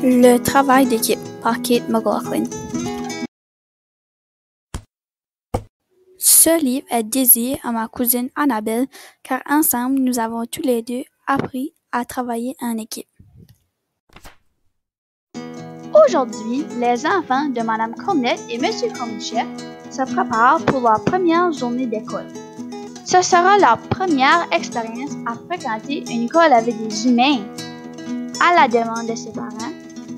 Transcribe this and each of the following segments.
Le travail d'équipe par Kate McLaughlin. Ce livre est dédié à ma cousine Annabelle car ensemble nous avons tous les deux appris à travailler en équipe. Aujourd'hui, les enfants de Mme Cornette et M. Cornichet se préparent pour leur première journée d'école. Ce sera leur première expérience à fréquenter une école avec des humains. À la demande de ses parents,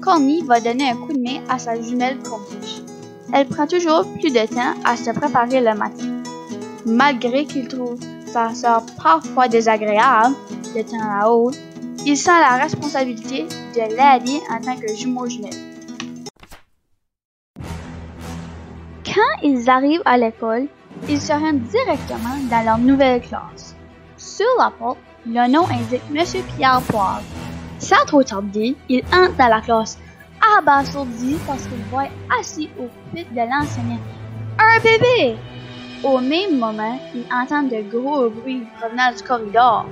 Corny va donner un coup de main à sa jumelle Corniche. Elle prend toujours plus de temps à se préparer le matin. Malgré qu'il trouve sa sœur parfois désagréable de temps à autre, il sent la responsabilité de l'aider en tant que jumeau jumelle. Quand ils arrivent à l'école, ils se rendent directement dans leur nouvelle classe. Sur la porte, le nom indique M. Pierre Poivre. Sans trop tarder, il entre dans la classe, abasourdi parce qu'il voit assis au pupitre de l'enseignant un bébé. Au même moment, il entend de gros bruits provenant du corridor.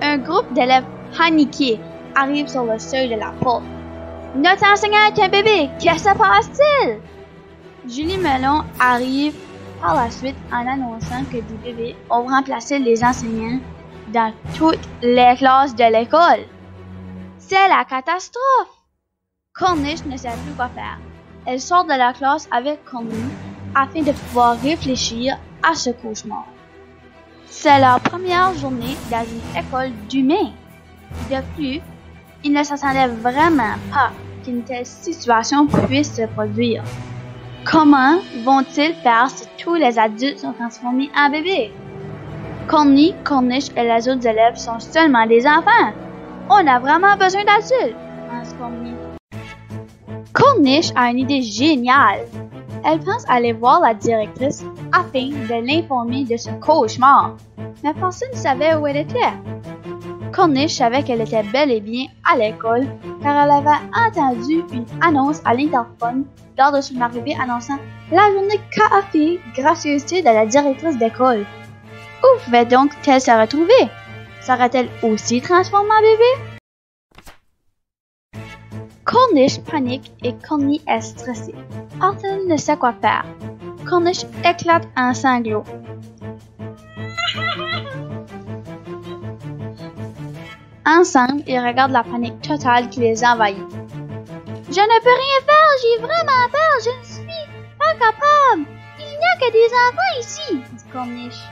Un groupe d'élèves paniqués arrive sur le seuil de la porte. « Notre enseignant est un bébé! Qu'est-ce que se passe-t-il? » Julie Melon arrive par la suite en annonçant que des bébés ont remplacé les enseignants dans toutes les classes de l'école. C'est la catastrophe! Corniche ne sait plus quoi faire. Elle sort de la classe avec Corny afin de pouvoir réfléchir à ce cauchemar. C'est leur première journée dans une école d'humains. De plus, ils ne s'attendaient vraiment pas qu'une telle situation puisse se produire. Comment vont-ils faire si tous les adultes sont transformés en bébés? Corny, Corniche et les autres élèves sont seulement des enfants. On a vraiment besoin d'adultes, pense Corny. Corniche a une idée géniale. Elle pense aller voir la directrice afin de l'informer de ce cauchemar. Mais personne ne savait où elle était. Corniche savait qu'elle était bel et bien à l'école car elle avait entendu une annonce à l'interphone lors de son arrivée annonçant la journée café gracieuseté de la directrice d'école. Où pouvait donc-elle se retrouver? Serait-elle aussi transformée en bébé? Corniche panique et Corny est stressé. Personne ne sait quoi faire. Corniche éclate en sanglots. Ensemble, ils regardent la panique totale qui les envahit. « Je ne peux rien faire, j'ai vraiment peur, je ne suis pas capable. Il n'y a que des enfants ici, dit Corniche.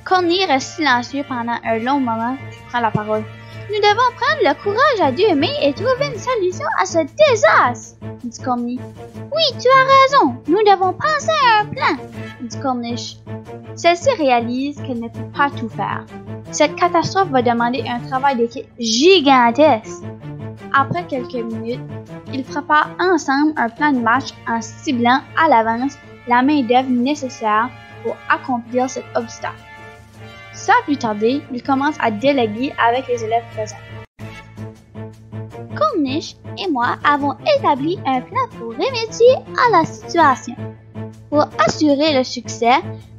Corny reste silencieux pendant un long moment, puis prend la parole. Nous devons prendre le courage à deux mains et trouver une solution à ce désastre, dit Corny. Oui, tu as raison, nous devons penser à un plan, dit Corniche. Celle-ci réalise qu'elle ne peut pas tout faire. Cette catastrophe va demander un travail d'équipe gigantesque. Après quelques minutes, ils préparent ensemble un plan de match en ciblant à l'avance la main-d'œuvre nécessaire pour accomplir cet obstacle. Sans plus tarder, ils commencent à déléguer avec les élèves présents. Corniche et moi avons établi un plan pour remédier à la situation. Pour assurer le succès,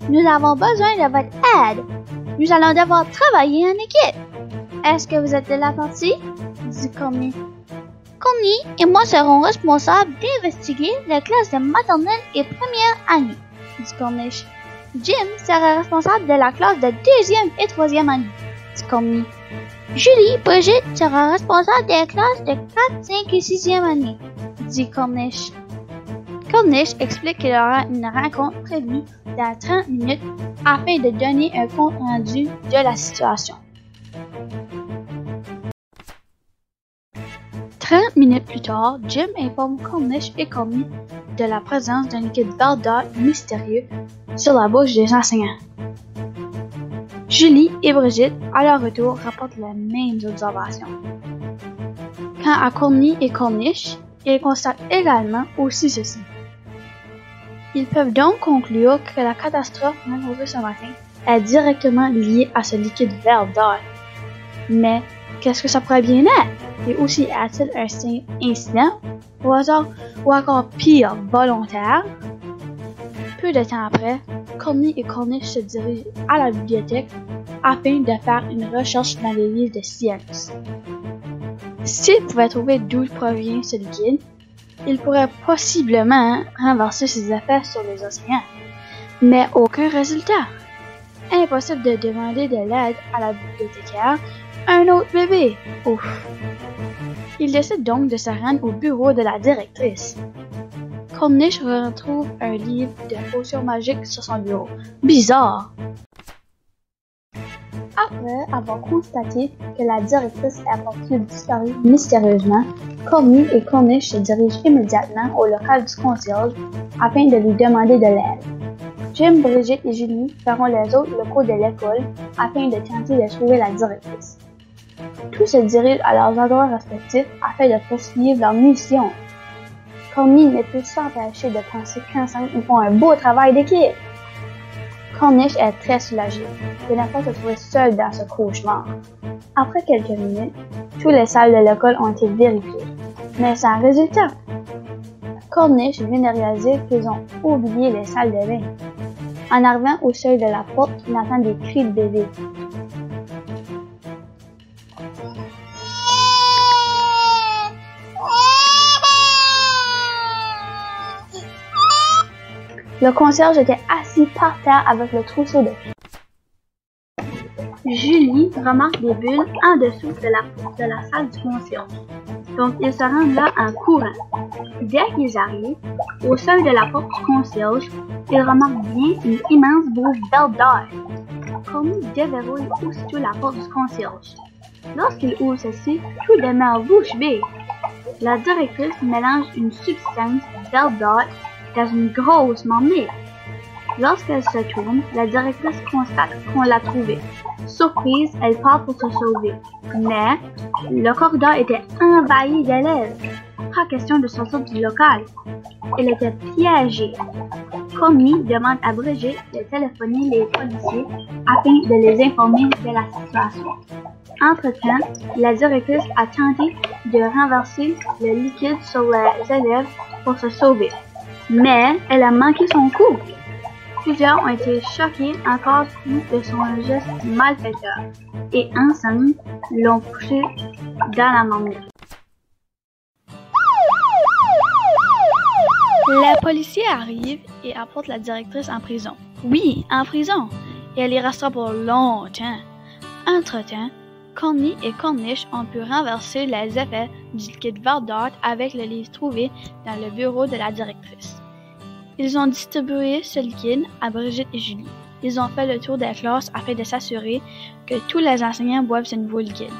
nous avons besoin de votre aide. Nous allons devoir travailler en équipe. Est-ce que vous êtes de la partie? Dit Corny. Corny et moi serons responsables d'investiguer les classes de maternelle et première année, dit Corniche. Jim sera responsable de la classe de deuxième et troisième année, dit Corny. Julie Brigitte sera responsable des classes de 4, 5 et 6e année, dit Corniche. Corniche explique qu'il y aura une rencontre prévue dans 30 minutes afin de donner un compte rendu de la situation. 30 minutes plus tard, Jim informe Corniche et Corny de la présence d'un liquide verdâtre mystérieux sur la bouche des enseignants. Julie et Brigitte, à leur retour, rapportent les mêmes observations. Quant à Corny et Corniche, ils constatent également aussi ceci. Ils peuvent donc conclure que la catastrophe rencontrée ce matin est directement liée à ce liquide verdâtre. Mais qu'est-ce que ça pourrait bien être? Et aussi, a-t-il un simple incident, au hasard, ou encore pire, volontaire? Peu de temps après, Corny et Corniche se dirigent à la bibliothèque afin de faire une recherche dans les livres de science. S'il pouvait trouver d'où provient ce liquide, il pourrait possiblement renverser ses effets sur les océans. Mais aucun résultat. Impossible de demander de l'aide à la bibliothécaire, un autre bébé. Ouf. Il décide donc de se rendre au bureau de la directrice. Cornish retrouve un livre de potions magiques sur son bureau. Bizarre. Après avoir constaté que la directrice est portée disparue mystérieusement, Corny et Cornish se dirigent immédiatement au local du concierge afin de lui demander de l'aide. Jim, Bridget et Julie feront les autres locaux de l'école afin de tenter de trouver la directrice. Tous se dirigent à leurs endroits respectifs afin de poursuivre leur mission. Corny ne peut s'empêcher de penser qu'ensemble ils font un beau travail d'équipe. Cornish est très soulagé de ne pas se trouver seul dans ce cauchemar. Après quelques minutes, toutes les salles de l'école ont été vérifiées, mais sans résultat. Cornish vient de réaliser qu'ils ont oublié les salles de bain. En arrivant au seuil de la porte, il entend des cris de bébé. Le concierge était assis par terre avec le trousseau de clés. Julie remarque des bulles en dessous de la porte de la salle du concierge. Donc, ils se rendent là en courant. Dès qu'ils arrivent, au seuil de la porte du concierge, ils remarquent bien une immense bouche verte d'or. Corny déverrouille aussitôt la porte du concierge. Lorsqu'il ouvre celle-ci, tout demeure bouche bée. La directrice mélange une substance verte d'or dans une grosse marmite. Lorsqu'elle se tourne, la directrice constate qu'on l'a trouvée. Surprise, elle part pour se sauver. Mais le corridor était envahi d'élèves. Pas question de sortir du local. Elle était piégée. Corny demande à Bridget de téléphoner les policiers afin de les informer de la situation. Entre-temps, la directrice a tenté de renverser le liquide sur les élèves pour se sauver. Mais elle a manqué son coup. Plusieurs ont été choqués encore plus de son geste malfaiteur et ensemble l'ont poussé dans la marmite. Les policiers arrivent et apportent la directrice en prison. Oui, en prison. Et elle y restera pour longtemps. Entre-temps, Corny et Cornish ont pu renverser les effets du liquide vert d'or avec le livre trouvé dans le bureau de la directrice. Ils ont distribué ce liquide à Bridget et Julie. Ils ont fait le tour des classes afin de s'assurer que tous les enseignants boivent ce nouveau liquide.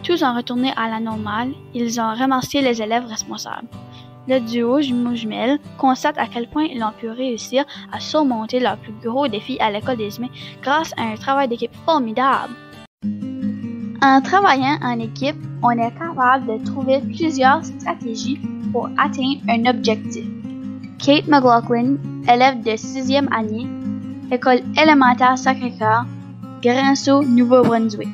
Tous ont retourné à la normale. Ils ont remercié les élèves responsables. Le duo jumeaux-jumelles constate à quel point ils ont pu réussir à surmonter leur plus gros défi à l'école des humains grâce à un travail d'équipe formidable. En travaillant en équipe, on est capable de trouver plusieurs stratégies pour atteindre un objectif. Kate McLaughlin, élève de 6e année, école élémentaire Sacré-Cœur, Grand Sault, Nouveau-Brunswick.